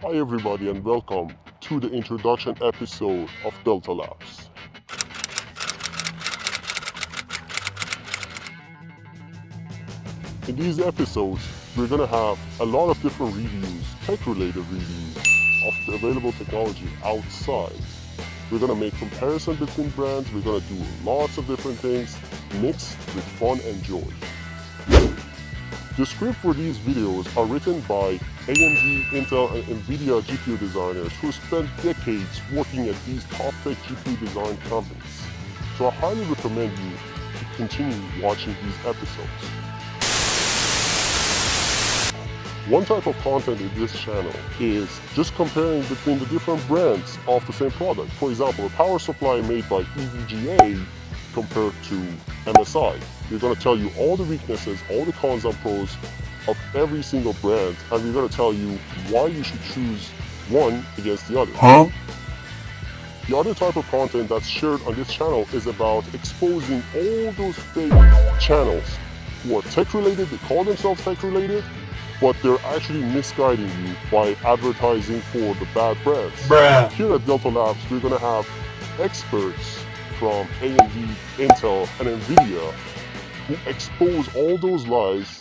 Hi everybody and welcome to the introduction episode of Delta Labs. In these episodes, we're going to have a lot of different reviews, tech-related reviews of the available technology outside. We're going to make comparison between brands, we're going to do lots of different things mixed with fun and joy. The script for these videos are written by AMD, Intel, and NVIDIA GPU designers who spent decades working at these top tech GPU design companies. So I highly recommend you to continue watching these episodes. One type of content in this channel is just comparing between the different brands of the same product. For example, a power supply made by EVGA compared to MSI. We're going to tell you all the weaknesses, all the cons and pros of every single brand, and we're going to tell you why you should choose one against the other. The other type of content that's shared on this channel is about exposing all those fake channels who are tech-related, they call themselves tech-related, but they're actually misguiding you by advertising for the bad brands. Here at Delta Labs, we're going to have experts from AMD, Intel, and NVIDIA who expose all those lies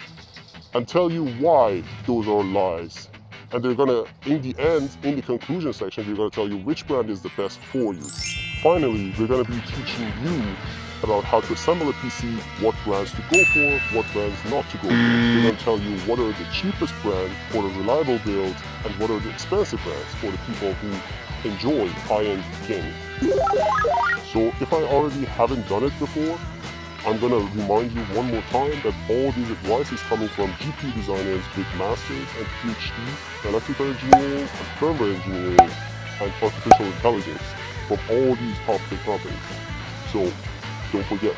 and tell you why those are lies. And they're gonna, in the end, in the conclusion section, we're gonna tell you which brand is the best for you. Finally, we're gonna be teaching you about how to assemble a PC, what brands to go for, what brands not to go for. We're gonna tell you what are the cheapest brands for a reliable build and what are the expensive brands for the people who enjoy high-end gaming. So if I already haven't done it before, I'm going to remind you one more time that all these advice is coming from GPU designers with masters and PhD, electrical engineering and firmware engineering and artificial intelligence from all these top tech companies. So don't forget,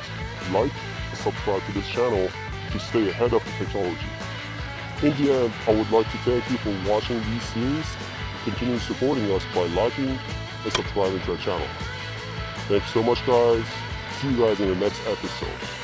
like and subscribe to this channel to stay ahead of the technology. In the end, I would like to thank you for watching these series. Continue supporting us by liking and subscribing to our channel. Thanks so much, guys. See you guys in the next episode.